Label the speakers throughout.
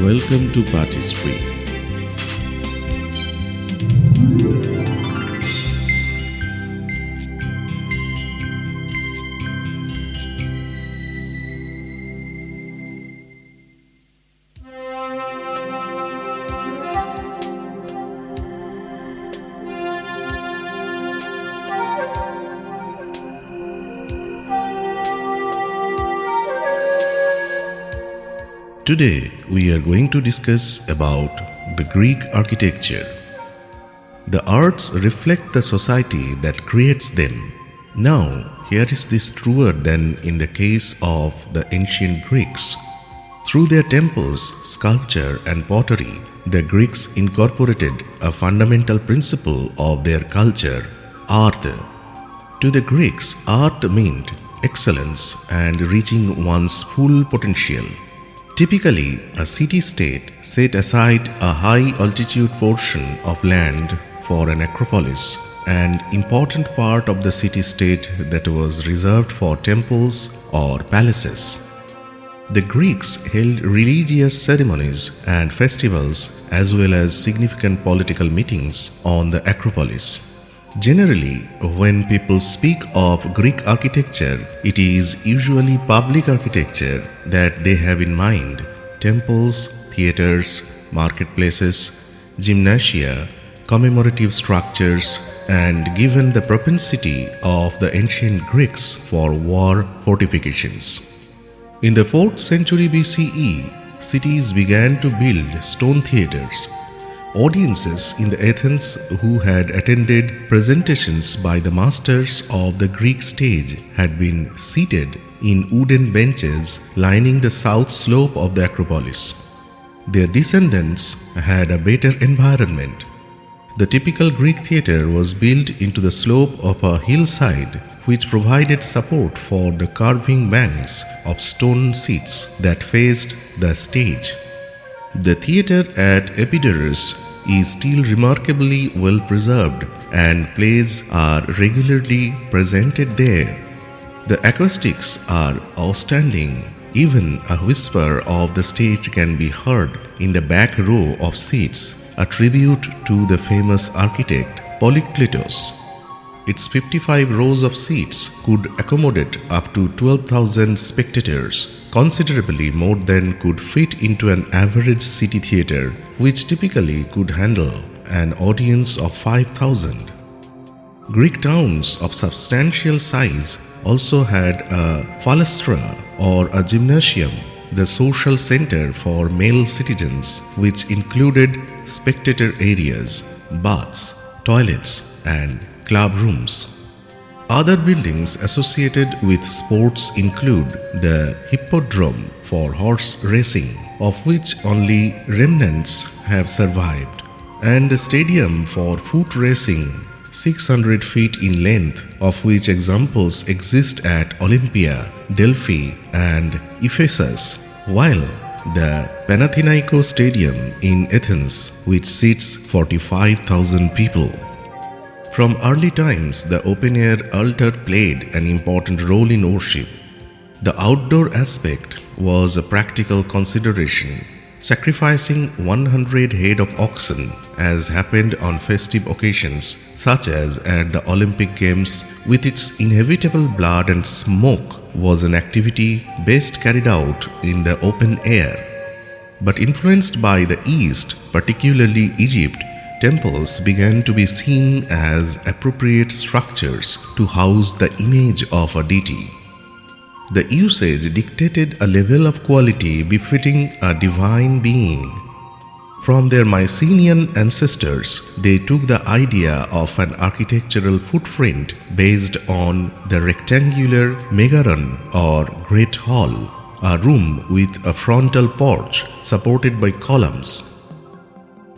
Speaker 1: Welcome to Party Today we are going to discuss about the Greek architecture. The arts reflect the society that creates them. Now, here is this truer than in the case of the ancient Greeks. Through their temples, sculpture and pottery, the Greeks incorporated a fundamental principle of their culture, arête. To the Greeks, art meant excellence and reaching one's full potential. Typically, a city-state set aside a high-altitude portion of land for an acropolis, an important part of the city-state that was reserved for temples or palaces. The Greeks held religious ceremonies and festivals as well as significant political meetings on the acropolis. Generally, when people speak of Greek architecture, it is usually public architecture that they have in mind: temples, theaters, marketplaces, gymnasia, commemorative structures, and given the propensity of the ancient Greeks for war, fortifications. In the 4th century BCE, cities began to build stone theaters. Audiences in the Athens who had attended presentations by the masters of the Greek stage had been seated in wooden benches lining the south slope of the Acropolis. Their descendants had a better environment. The typical Greek theatre was built into the slope of a hillside which provided support for the curving banks of stone seats that faced the stage. The theatre at Epidurus is still remarkably well preserved and plays are regularly presented there. The acoustics are outstanding. Even a whisper of the stage can be heard in the back row of seats, a tribute to the famous architect Polykleitos. Its 55 rows of seats could accommodate up to 12,000 spectators, considerably more than could fit into an average city theatre, which typically could handle an audience of 5,000. Greek towns of substantial size also had a phalastra or a gymnasium, the social center for male citizens, which included spectator areas, baths, toilets, and club rooms. Other buildings associated with sports include the hippodrome for horse racing, of which only remnants have survived, and the stadium for foot racing, 600 feet in length, of which examples exist at Olympia, Delphi, and Ephesus, while the Panathinaiko Stadium in Athens, which seats 45,000 people. From early times, the open-air altar played an important role in worship. The outdoor aspect was a practical consideration. Sacrificing 100 head of oxen, as happened on festive occasions such as at the Olympic Games, with its inevitable blood and smoke, was an activity best carried out in the open air. But influenced by the East, particularly Egypt, temples began to be seen as appropriate structures to house the image of a deity. The usage dictated a level of quality befitting a divine being. From their Mycenaean ancestors, they took the idea of an architectural footprint based on the rectangular megaron or great hall, a room with a frontal porch supported by columns.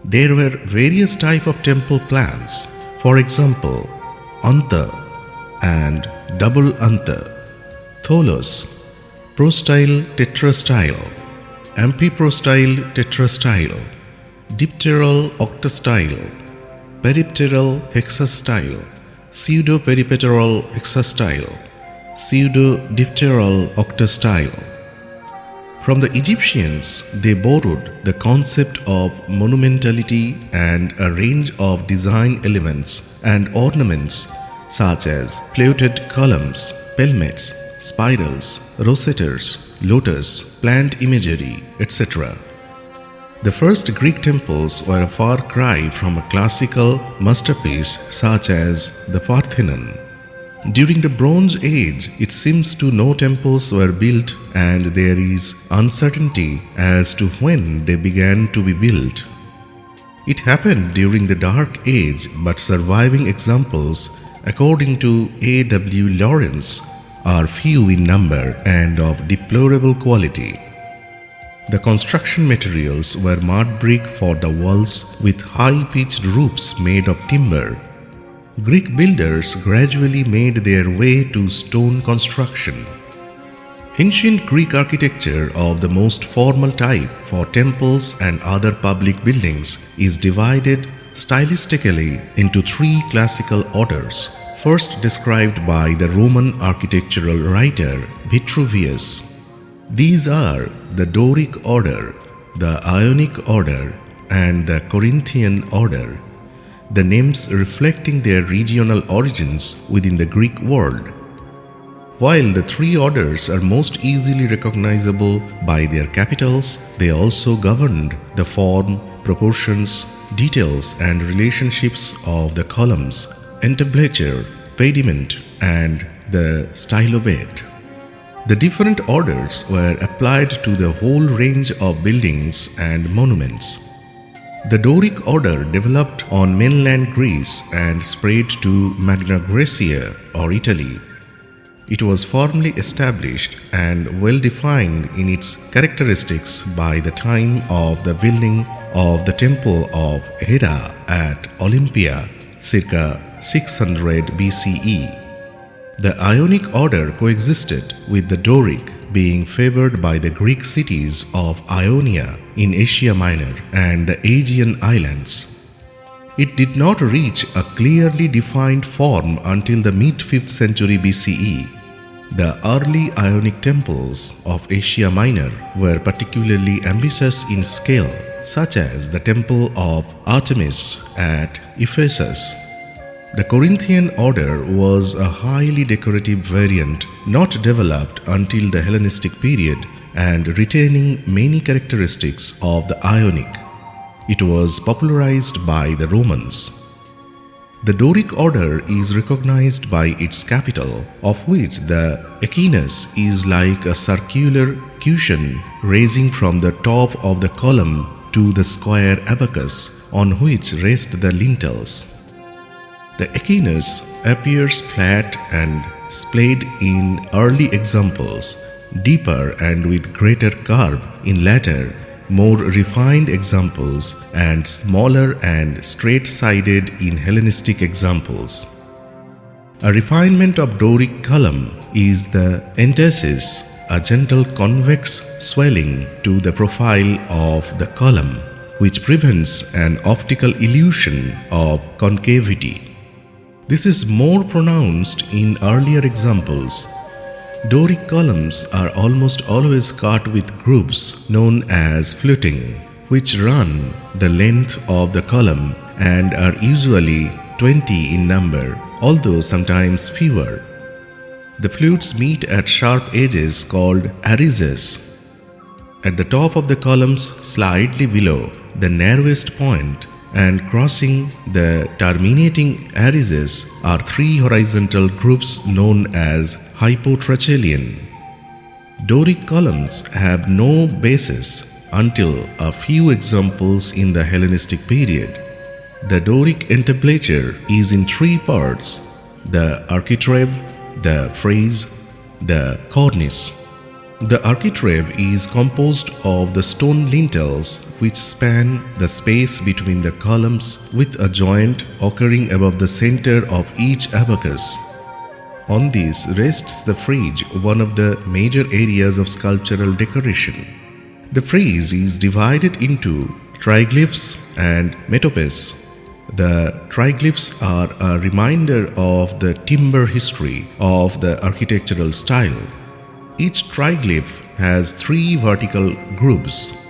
Speaker 1: There were various types of temple plans, for example, antha and double antha, tholos, prostyle tetrastyle, amphiprostyle tetrastyle, dipteral octastyle, peripteral hexastyle, pseudo-peripeteral hexastyle, pseudo-dipteral octastyle. From the Egyptians, they borrowed the concept of monumentality and a range of design elements and ornaments such as fluted columns, pelmets, spirals, rosettes, lotus, plant imagery, etc. The first Greek temples were a far cry from a classical masterpiece such as the Parthenon. During the Bronze Age, it seems to no temples were built, and there is uncertainty as to when they began to be built. It happened during the Dark Age, but surviving examples, according to A.W. Lawrence, are few in number and of deplorable quality. The construction materials were mud brick for the walls with high-pitched roofs made of timber. Greek builders gradually made their way to stone construction. Ancient Greek architecture of the most formal type for temples and other public buildings is divided stylistically into three classical orders, first described by the Roman architectural writer Vitruvius. These are the Doric order, the Ionic order, and the Corinthian order, the names reflecting their regional origins within the Greek world. While the three orders are most easily recognizable by their capitals, they also governed the form, proportions, details, and relationships of the columns, entablature, pediment, and the stylobate. The different orders were applied to the whole range of buildings and monuments. The Doric order developed on mainland Greece and spread to Magna Graecia or Italy. It was firmly established and well defined in its characteristics by the time of the building of the temple of Hera at Olympia, circa 600 BCE. The Ionic order coexisted with the Doric, being favored by the Greek cities of Ionia in Asia Minor and the Aegean Islands. It did not reach a clearly defined form until the mid-5th century BCE. The early Ionic temples of Asia Minor were particularly ambitious in scale, such as the temple of Artemis at Ephesus. The Corinthian order was a highly decorative variant not developed until the Hellenistic period and retaining many characteristics of the Ionic. It was popularized by the Romans. The Doric order is recognized by its capital, of which the echinus is like a circular cushion raising from the top of the column to the square abacus on which rest the lintels. The echinus appears flat and splayed in early examples, deeper and with greater curve in later, more refined examples, and smaller and straight-sided in Hellenistic examples. A refinement of Doric column is the entasis, a gentle convex swelling to the profile of the column, which prevents an optical illusion of concavity. This is more pronounced in earlier examples. Doric columns are almost always cut with grooves known as fluting, which run the length of the column and are usually 20 in number, although sometimes fewer. The flutes meet at sharp edges called arises. At the top of the columns, slightly below the narrowest point, and crossing the terminating arises are three horizontal groups known as hypotrachelion. Doric columns have no bases until a few examples in the Hellenistic period. The Doric entablature is in three parts: the architrave, the frieze, the cornice. The architrave is composed of the stone lintels which span the space between the columns with a joint occurring above the center of each abacus. On this rests the frieze, one of the major areas of sculptural decoration. The frieze is divided into triglyphs and metopes. The triglyphs are a reminder of the timber history of the architectural style. Each triglyph has three vertical grooves.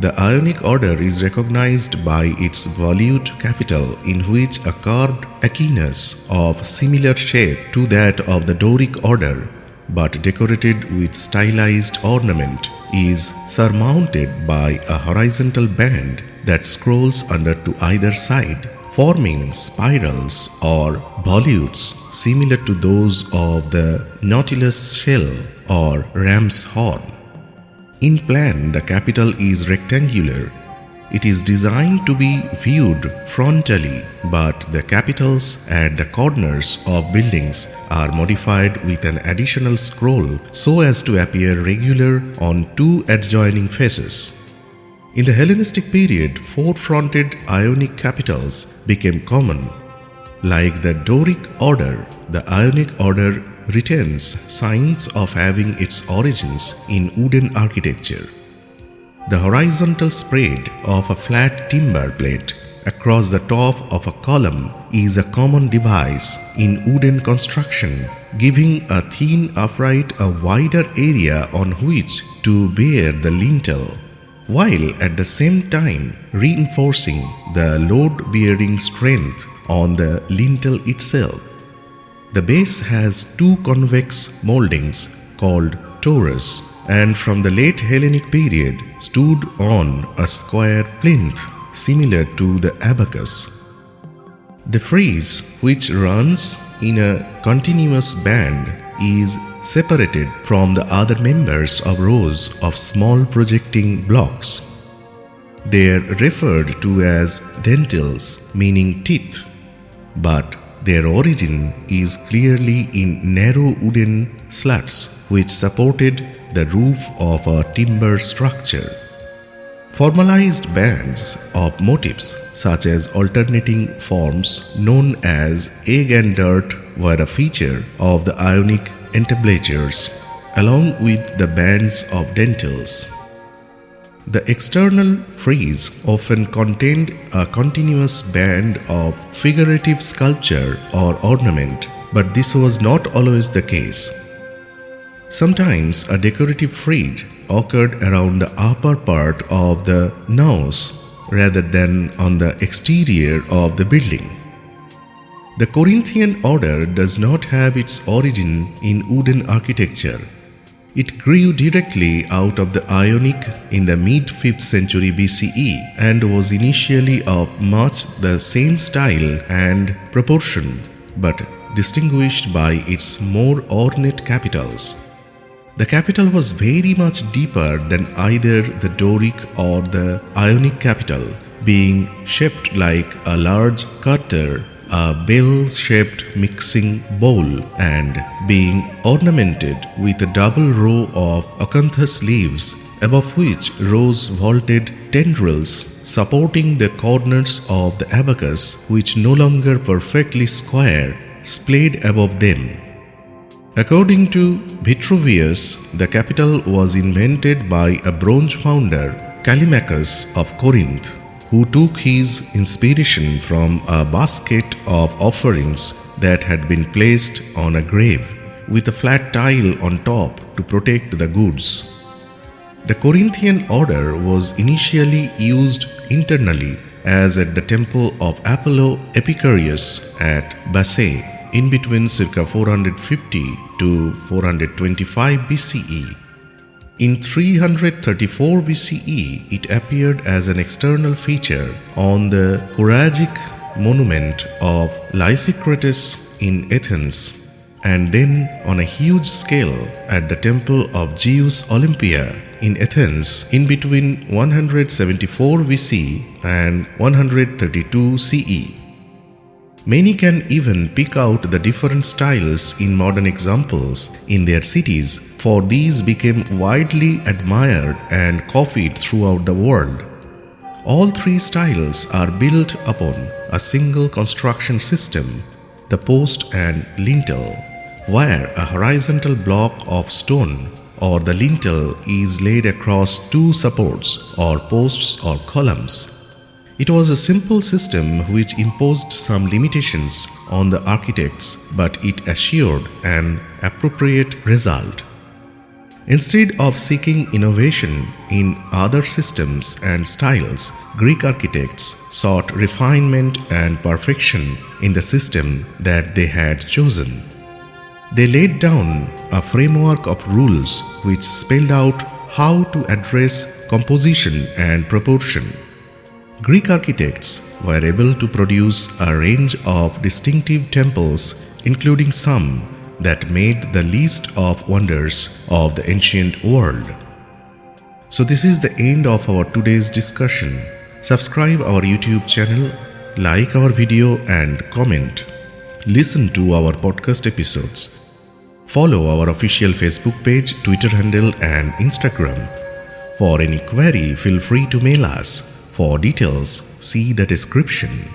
Speaker 1: The Ionic order is recognized by its volute capital, in which a carved echinus of similar shape to that of the Doric order, but decorated with stylized ornament, is surmounted by a horizontal band that scrolls under to either side, forming spirals or volutes similar to those of the nautilus shell or ram's horn. In plan, the capital is rectangular. It is designed to be viewed frontally, but the capitals at the corners of buildings are modified with an additional scroll so as to appear regular on two adjoining faces. In the Hellenistic period, four-fronted Ionic capitals became common. Like the Doric order, the Ionic order retains signs of having its origins in wooden architecture. The horizontal spread of a flat timber plate across the top of a column is a common device in wooden construction, giving a thin upright a wider area on which to bear the lintel, while at the same time reinforcing the load-bearing strength on the lintel itself. The base has two convex moldings called torus, and from the late Hellenic period stood on a square plinth similar to the abacus. The frieze, which runs in a continuous band, is separated from the other members of rows of small projecting blocks. They are referred to as dentils, meaning teeth, but their origin is clearly in narrow wooden slats which supported the roof of a timber structure. Formalized bands of motifs such as alternating forms known as egg and dirt were a feature of the Ionic entablatures, along with the bands of dentils. The external frieze often contained a continuous band of figurative sculpture or ornament, but this was not always the case. Sometimes a decorative frieze occurred around the upper part of the naos rather than on the exterior of the building. The Corinthian order does not have its origin in wooden architecture. It grew directly out of the Ionic in the mid-5th century BCE and was initially of much the same style and proportion, but distinguished by its more ornate capitals. The capital was very much deeper than either the Doric or the Ionic capital, being shaped like a large cutter, a bell-shaped mixing bowl, and being ornamented with a double row of acanthus leaves, above which rose vaulted tendrils supporting the corners of the abacus, which, no longer perfectly square, splayed above them. According to Vitruvius, the capital was invented by a bronze founder, Callimachus of Corinth, who took his inspiration from a basket of offerings that had been placed on a grave, with a flat tile on top to protect the goods. The Corinthian order was initially used internally, as at the temple of Apollo Epicurus at Basae, in between circa 450 to 425 BCE. In 334 BCE, it appeared as an external feature on the choragic monument of Lysicrates in Athens, and then on a huge scale at the temple of Zeus Olympia in Athens in between 174 BC and 132 CE. Many can even pick out the different styles in modern examples in their cities, for these became widely admired and copied throughout the world. All three styles are built upon a single construction system, the post and lintel, where a horizontal block of stone or the lintel is laid across two supports or posts or columns. It was a simple system which imposed some limitations on the architects, but it assured an appropriate result. Instead of seeking innovation in other systems and styles, Greek architects sought refinement and perfection in the system that they had chosen. They laid down a framework of rules which spelled out how to address composition and proportion. Greek architects were able to produce a range of distinctive temples, including some that made the least of wonders of the ancient world. So this is the end of our today's discussion. Subscribe our YouTube channel, like our video and comment. Listen to our podcast episodes. Follow our official Facebook page, Twitter handle and Instagram. For any query, feel free to mail us. For details, see the description.